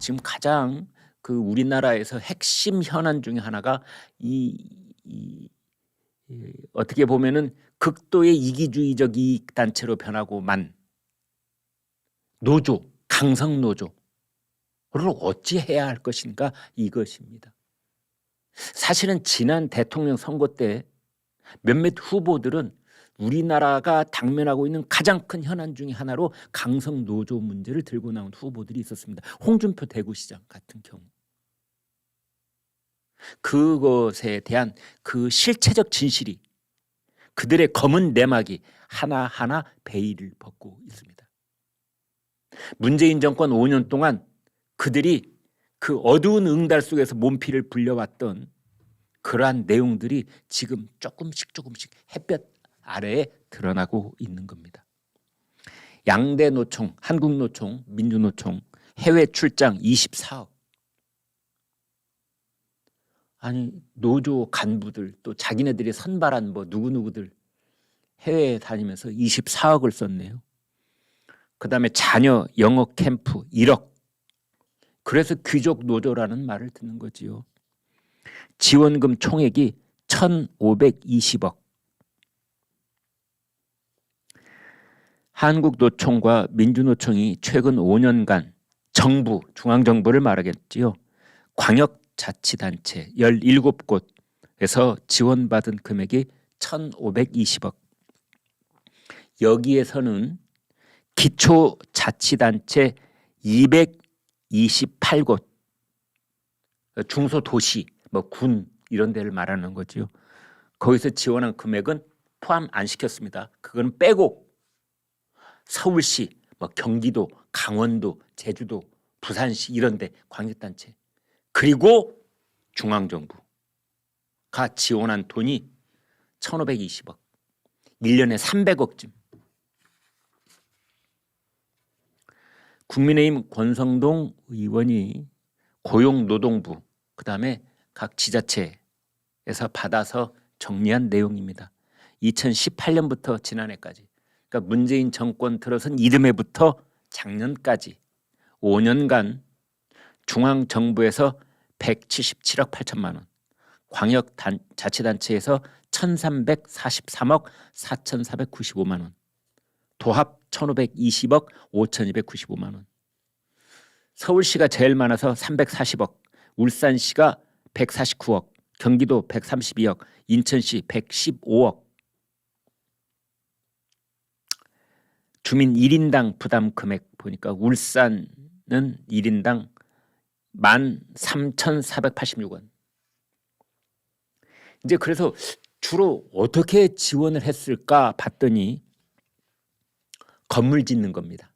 지금 가장 그 우리나라에서 핵심 현안 중에 하나가 어떻게 보면은 극도의 이기주의적 이익 단체로 변하고만 노조, 강성 노조를 어찌해야 할 것인가 이것입니다. 사실은 지난 대통령 선거 때 몇몇 후보들은 우리나라가 당면하고 있는 가장 큰 현안 중에 하나로 강성 노조 문제를 들고 나온 후보들이 있었습니다. 홍준표 대구시장 같은 경우. 그것에 대한 그 실체적 진실이 그들의 검은 내막이 하나하나 베일을 벗고 있습니다. 문재인 정권 5년 동안 그들이 그 어두운 응달 속에서 몸피를 불려왔던 그러한 내용들이 지금 조금씩 햇볕 아래에 드러나고 있는 겁니다. 양대 노총, 한국노총, 민주노총 해외 출장 24억. 아니 노조 간부들 또 자기네들이 선발한 뭐 누구누구들 해외에 다니면서 24억을 썼네요. 그다음에 자녀 영어 캠프 1억. 그래서 귀족 노조라는 말을 듣는 거지요. 지원금 총액이 1,520억. 한국노총과 민주노총이 최근 5년간 정부, 중앙정부를 말하겠지요. 광역자치단체 17곳에서 지원받은 금액이 1,520억. 여기에서는 기초자치단체 228곳, 중소도시, 뭐 군 이런 데를 말하는 거죠. 거기서 지원한 금액은 포함 안 시켰습니다. 그건 빼고 서울시, 뭐 경기도, 강원도, 제주도, 부산시 이런 데 광역단체 그리고 중앙정부가 지원한 돈이 1,520억, 1년에 300억쯤. 국민의힘 권성동 의원이 고용노동부 그다음에 각 지자체에서 받아서 정리한 내용입니다. 2018년부터 지난해까지 그러니까 문재인 정권 들어선 이듬해부터 작년까지 5년간 중앙정부에서 177억 8천만 원, 광역자치단체에서 1,343억 4,495만 원, 도합 1,520억 5,295만 원. 서울시가 제일 많아서 340억, 울산시가 149억, 경기도 132억, 인천시 115억. 주민 1인당 부담 금액 보니까 울산은 1인당 13,486원. 이제 그래서 주로 어떻게 지원을 했을까 봤더니 건물 짓는 겁니다.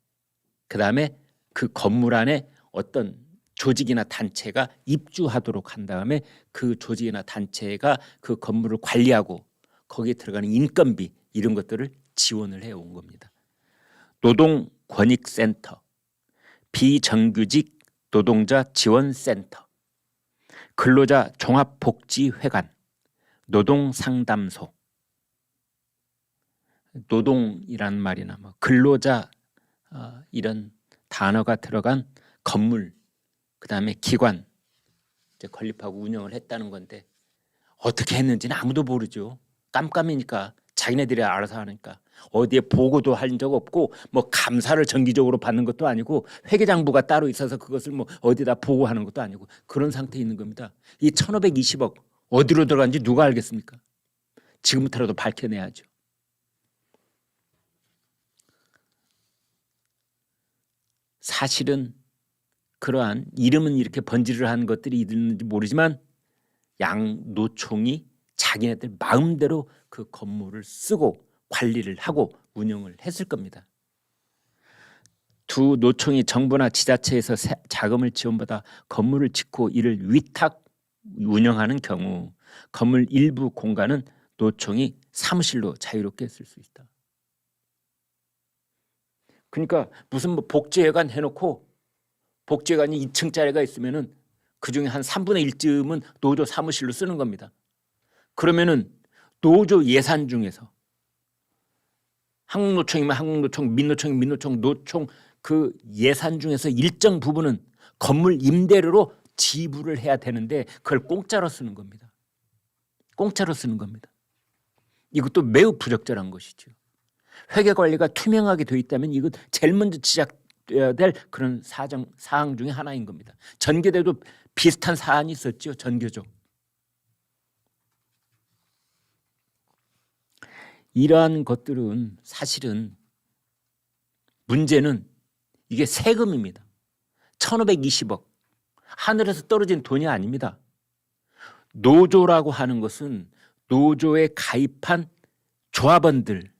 그 다음에 그 건물 안에 어떤 조직이나 단체가 입주하도록 한 다음에 그 조직이나 단체가 그 건물을 관리하고 거기에 들어가는 인건비 이런 것들을 지원을 해온 겁니다. 노동권익센터, 비정규직 노동자 지원센터, 근로자 종합복지회관, 노동상담소. 노동이란 말이나 뭐 근로자 이런 단어가 들어간 건물, 그 다음에 기관 이제 건립하고 운영을 했다는 건데 어떻게 했는지는 아무도 모르죠. 깜깜이니까 자기네들이 알아서 하니까 어디에 보고도 한 적 없고 뭐 감사를 정기적으로 받는 것도 아니고 회계장부가 따로 있어서 그것을 뭐 어디다 보고하는 것도 아니고 그런 상태에 있는 겁니다. 이 1,520억 어디로 들어간지 누가 알겠습니까? 지금부터라도 밝혀내야죠. 사실은 그러한 이름은 이렇게 번지를 한 것들이 있는지 모르지만 양 노총이 자기네들 마음대로 그 건물을 쓰고 관리를 하고 운영을 했을 겁니다. 두 노총이 정부나 지자체에서 자금을 지원받아 건물을 짓고 이를 위탁 운영하는 경우 건물 일부 공간은 노총이 사무실로 자유롭게 쓸 수 있다. 그러니까 무슨 뭐 복지회관 해놓고 복지회관이 2층짜리가 있으면은 그 중에 한 3분의 1쯤은 노조 사무실로 쓰는 겁니다. 그러면은 노조 예산 중에서 한국노총이면 한국노총, 민노총이면 민노총, 노총 그 예산 중에서 일정 부분은 건물 임대료로 지불을 해야 되는데 그걸 공짜로 쓰는 겁니다. 공짜로 쓰는 겁니다. 이것도 매우 부적절한 것이죠. 회계 관리가 투명하게 되어 있다면 이거 제일 먼저 시작돼야 될 그런 사항 중에 하나인 겁니다. 전교대도 비슷한 사안이 있었죠. 전교조. 이러한 것들은 사실은 문제는 이게 세금입니다. 1520억. 하늘에서 떨어진 돈이 아닙니다. 노조라고 하는 것은 노조에 가입한 조합원들이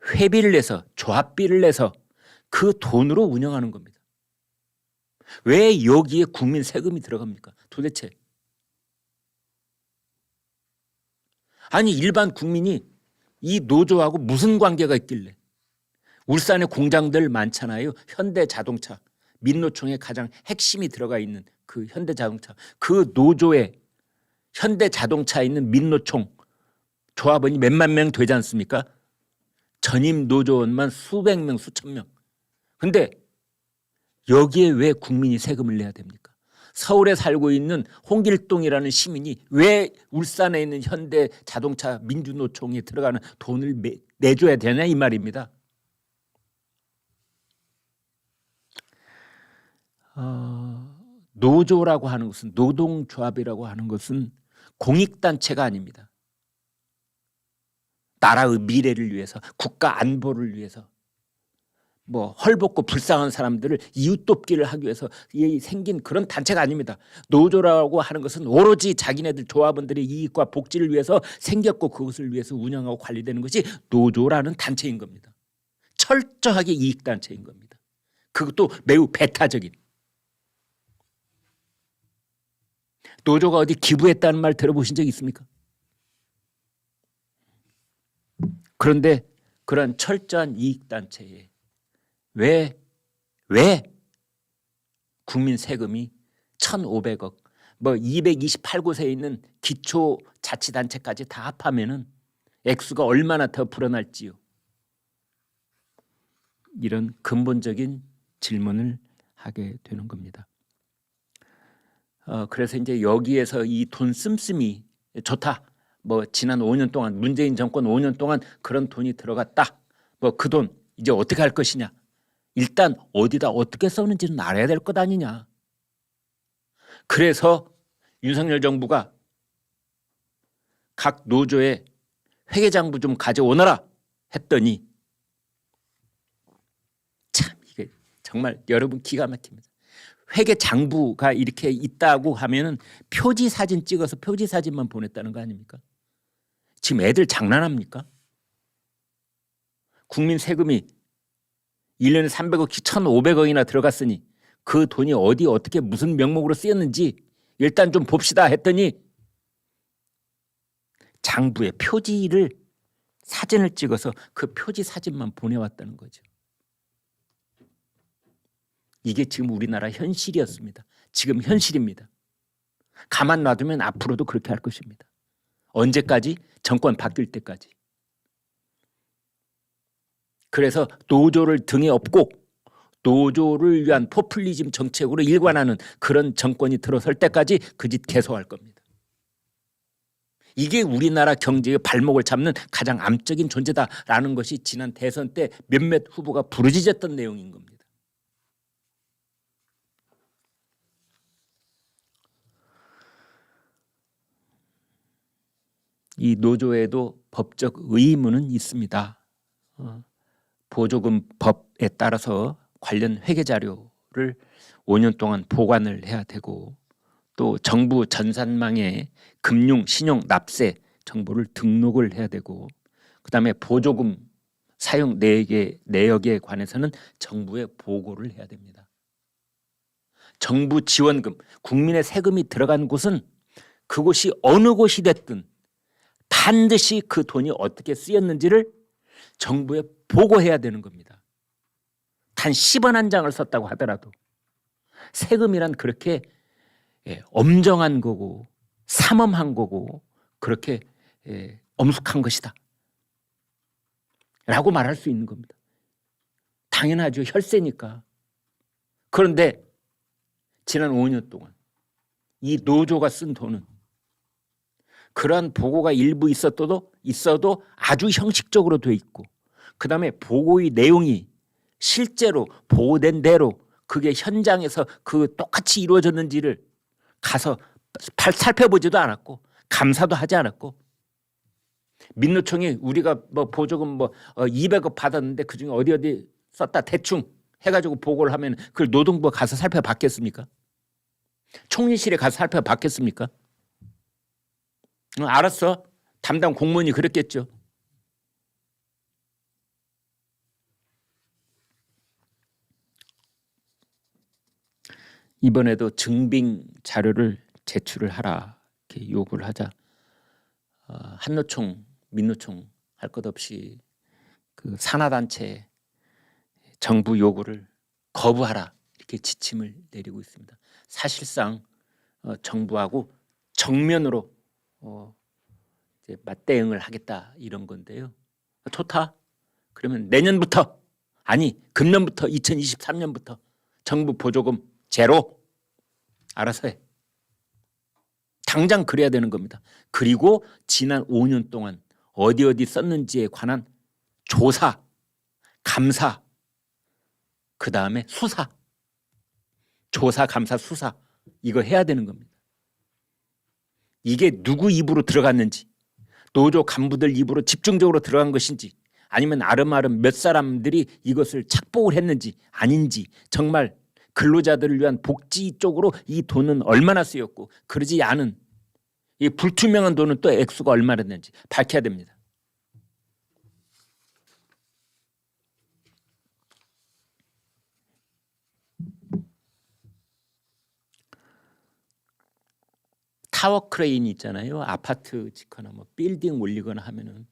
회비를 내서 조합비를 내서 그 돈으로 운영하는 겁니다. 왜 여기에 국민 세금이 들어갑니까? 도대체. 아니 일반 국민이 이 노조하고 무슨 관계가 있길래. 울산에 공장들 많잖아요. 현대자동차. 민노총의 가장 핵심이 들어가 있는 그 현대자동차. 그 노조에 현대자동차에 있는 민노총 조합원이 몇만 명 되지 않습니까? 전임 노조원만 수백 명, 수천 명. 근데 여기에 왜 국민이 세금을 내야 됩니까? 서울에 살고 있는 홍길동이라는 시민이 왜 울산에 있는 현대자동차 민주노총에 들어가는 돈을 내줘야 되냐 이 말입니다. 노조라고 하는 것은 노동조합이라고 하는 것은 공익단체가 아닙니다. 나라의 미래를 위해서 국가 안보를 위해서 뭐 헐벗고 불쌍한 사람들을 이웃 돕기를 하기 위해서 생긴 그런 단체가 아닙니다. 노조라고 하는 것은 오로지 자기네들 조합원들의 이익과 복지를 위해서 생겼고 그것을 위해서 운영하고 관리되는 것이 노조라는 단체인 겁니다. 철저하게 이익단체인 겁니다. 그것도 매우 배타적인. 노조가 어디 기부했다는 말 들어보신 적 있습니까? 그런데 그런 철저한 이익단체에 왜 국민 세금이 1,500억, 뭐 228곳에 있는 기초자치단체까지 다 합하면은 액수가 얼마나 더 불어날지요. 이런 근본적인 질문을 하게 되는 겁니다. 그래서 이제 여기에서 이 돈 씀씀이 좋다. 뭐 지난 5년 동안 문재인 정권 5년 동안 그런 돈이 들어갔다. 뭐 그 돈 이제 어떻게 할 것이냐. 일단 어디다 어떻게 썼는지는 알아야 될 것 아니냐. 그래서 윤석열 정부가 각 노조에 회계장부 좀 가져오너라 했더니 참 이게 정말 여러분 기가 막힙니다. 회계장부가 이렇게 있다고 하면은 표지 사진 찍어서 표지 사진만 보냈다는 거 아닙니까? 지금 애들 장난합니까? 국민 세금이 1년에 300억씩 1,500억이나 들어갔으니 그 돈이 어디 어떻게 무슨 명목으로 쓰였는지 일단 좀 봅시다 했더니 장부에 표지를 사진을 찍어서 그 표지 사진만 보내왔다는 거죠. 이게 지금 우리나라 현실이었습니다. 지금 현실입니다. 가만 놔두면 앞으로도 그렇게 할 것입니다. 언제까지? 정권 바뀔 때까지. 그래서 노조를 등에 업고 노조를 위한 포퓰리즘 정책으로 일관하는 그런 정권이 들어설 때까지 그 짓 계속할 겁니다. 이게 우리나라 경제의 발목을 잡는 가장 암적인 존재다라는 것이 지난 대선 때 몇몇 후보가 부르짖었던 내용인 겁니다. 이 노조에도 법적 의무는 있습니다. 보조금법에 따라서 관련 회계 자료를 5년 동안 보관을 해야 되고 또 정부 전산망에 금융, 신용, 납세 정보를 등록을 해야 되고 그다음에 보조금 사용 내역에 관해서는 정부에 보고를 해야 됩니다. 정부 지원금, 국민의 세금이 들어간 곳은 그곳이 어느 곳이 됐든 반드시 그 돈이 어떻게 쓰였는지를 정부에 보고해야 되는 겁니다. 단 10원 한 장을 썼다고 하더라도 세금이란 그렇게 엄정한 거고 삼엄한 거고 그렇게 엄숙한 것이다 라고 말할 수 있는 겁니다. 당연하죠. 혈세니까. 그런데 지난 5년 동안 이 노조가 쓴 돈은 그러한 보고가 일부 있어도 아주 형식적으로 돼 있고, 그 다음에 보고의 내용이 실제로 보고된 대로 그게 현장에서 그 똑같이 이루어졌는지를 가서 살펴보지도 않았고 감사도 하지 않았고, 민노총이 우리가 뭐 보조금 200억 받았는데 그중에 어디 썼다 대충 해가지고 보고를 하면 그걸 노동부가 가서 살펴봤겠습니까? 총리실에 가서 살펴봤겠습니까? 알았어. 담당 공무원이 그랬겠죠. 이번에도 증빙 자료를 제출을 하라 이렇게 요구를 하자 한노총, 민노총 할 것 없이 그 산하단체 정부 요구를 거부하라 이렇게 지침을 내리고 있습니다. 사실상 정부하고 정면으로 이제 맞대응을 하겠다 이런 건데요. 좋다. 그러면 내년부터, 아니 금년부터 2023년부터 정부 보조금 제로. 알아서 해. 당장 그래야 되는 겁니다. 그리고 지난 5년 동안 어디 썼는지에 관한 조사, 감사, 그 다음에 수사. 조사, 감사, 수사 이거 해야 되는 겁니다. 이게 누구 입으로 들어갔는지, 노조 간부들 입으로 집중적으로 들어간 것인지, 아니면 아름아름 몇 사람들이 이것을 착복을 했는지 아닌지, 정말 근로자들을 위한 복지 쪽으로 이 돈은 얼마나 쓰였고, 그러지 않은 이 불투명한 돈은 또 액수가 얼마나 됐는지 밝혀야 됩니다. 타워 크레인 있잖아요. 아파트 짓거나 뭐 빌딩 올리거나 하면은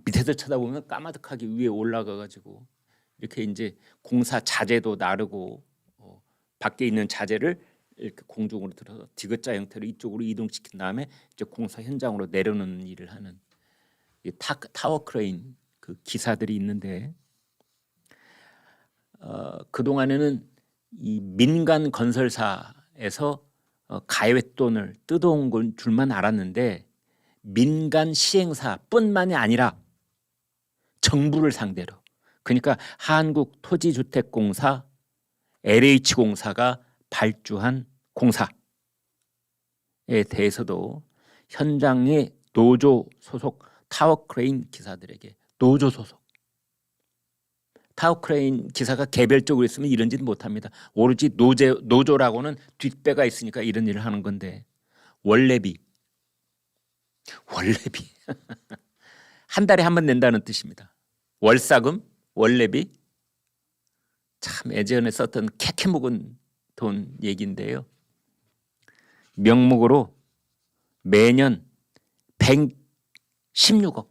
밑에서 쳐다보면 까마득하게 위에 올라가가지고 이렇게 이제 공사 자재도 나르고 밖에 있는 자재를 이렇게 공중으로 들어서 디귿자 형태로 이쪽으로 이동시킨 다음에 이제 공사 현장으로 내려놓는 일을 하는 이 타워 크레인 그 기사들이 있는데, 그 동안에는 이 민간 건설사에서 가외돈을 뜯어온 건 줄만 알았는데, 민간 시행사뿐만이 아니라 정부를 상대로, 그러니까 한국토지주택공사, LH공사가 발주한 공사에 대해서도 현장의 노조 소속 타워크레인 기사들에게 노조 소속, 타워크레인 기사가 개별적으로 있으면 이런 짓 못합니다. 오로지 노조라고는 뒷배가 있으니까 이런 일을 하는 건데, 원래비 한 달에 한 번 낸다는 뜻입니다. 월사금, 원래비, 참 예전에 썼던 캐캐 묵은 돈 얘기인데요. 명목으로 매년 116억,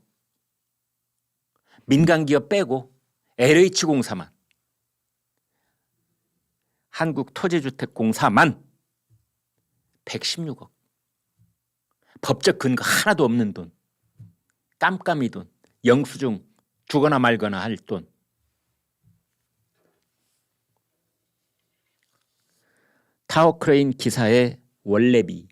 민간기업 빼고 LH공사만, 한국토지주택공사만 116억. 법적 근거 하나도 없는 돈, 깜깜이 돈, 영수증 주거나 말거나 할 돈. 타워크레인 기사의 원래비,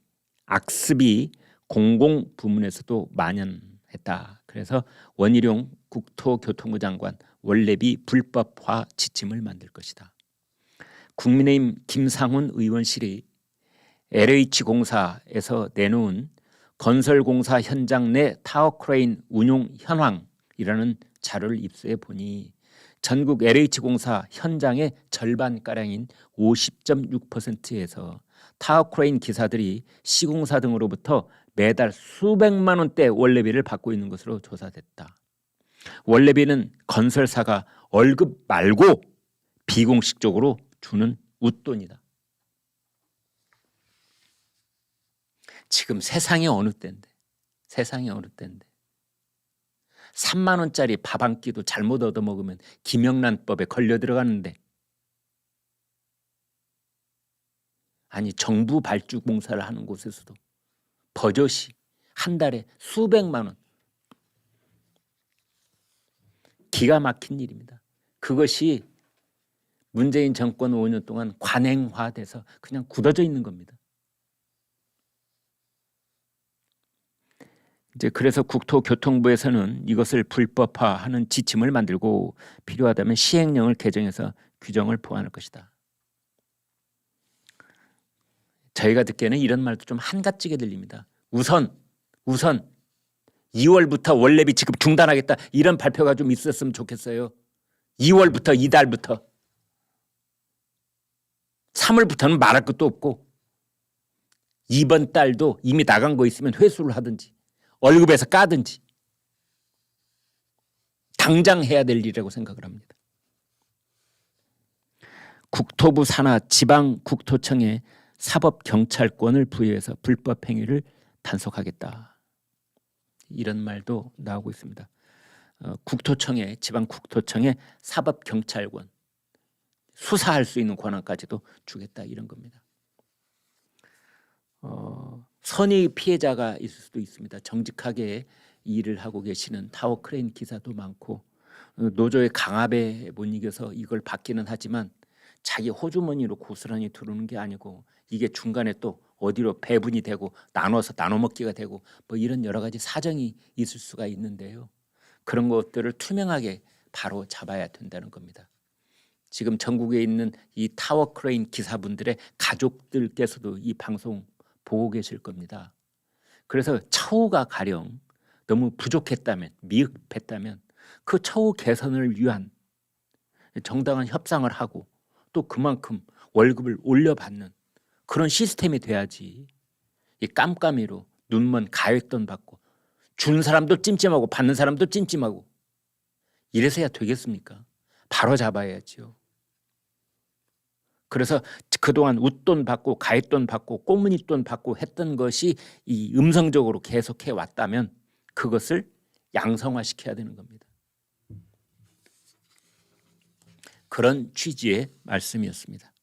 악습이 공공부문에서도 만연했다. 그래서 원희룡 국토교통부 장관 원래비 불법화 지침을 만들 것이다. 국민의힘 김상훈 의원실이 LH공사에서 내놓은 건설공사 현장 내 타워크레인 운용 현황이라는 자료를 입수해 보니 전국 LH공사 현장의 절반가량인 50.6%에서 타워크레인 기사들이 시공사 등으로부터 매달 수백만 원대 원래비를 받고 있는 것으로 조사됐다. 원래비는 건설사가 월급 말고 비공식적으로 주는 웃돈이다. 지금 세상이 어느 때인데 3만 원짜리 밥 한 끼도 잘못 얻어먹으면 김영란법에 걸려 들어가는데, 아니 정부 발주 공사를 하는 곳에서도 버젓이 한 달에 수백만 원, 기가 막힌 일입니다. 그것이 문재인 정권 5년 동안 관행화돼서 그냥 굳어져 있는 겁니다. 이제 그래서 국토교통부에서는 이것을 불법화하는 지침을 만들고 필요하다면 시행령을 개정해서 규정을 보완할 것이다. 저희가 듣기에는 이런 말도 좀 한가지게 들립니다. 우선 2월부터 원래비 지급 중단하겠다, 이런 발표가 좀 있었으면 좋겠어요. 2월부터, 이달부터. 3월부터는 말할 것도 없고, 이번 달도 이미 나간 거 있으면 회수를 하든지 월급에서 까든지 당장 해야 될 일이라고 생각을 합니다. 국토부 산하 지방국토청에 사법경찰권을 부여해서 불법 행위를 단속하겠다, 이런 말도 나오고 있습니다. 국토청에, 지방국토청에 사법경찰권, 수사할 수 있는 권한까지도 주겠다, 이런 겁니다. 선의 피해자가 있을 수도 있습니다. 정직하게 일을 하고 계시는 타워 크레인 기사도 많고, 노조의 강압에 못 이겨서 이걸 받기는 하지만 자기 호주머니로 고스란히 들어오는 게 아니고, 이게 중간에 또 어디로 배분이 되고 나눠서 나눠 먹기가 되고 뭐 이런 여러 가지 사정이 있을 수가 있는데요. 그런 것들을 투명하게 바로 잡아야 된다는 겁니다. 지금 전국에 있는 이 타워 크레인 기사분들의 가족들께서도 이 방송 보고 계실 겁니다. 그래서 처우가 가령 너무 부족했다면, 미흡했다면 그 처우 개선을 위한 정당한 협상을 하고 또 그만큼 월급을 올려받는 그런 시스템이 돼야지, 이 깜깜이로 눈먼 가액돈 받고 주는 사람도 찜찜하고 받는 사람도 찜찜하고 이래서야 되겠습니까? 바로 잡아야지요. 그래서 그동안 웃돈 받고 가액돈 받고 꼬무니돈 받고 했던 것이 이 음성적으로 계속해 왔다면 그것을 양성화시켜야 되는 겁니다. 그런 취지의 말씀이었습니다.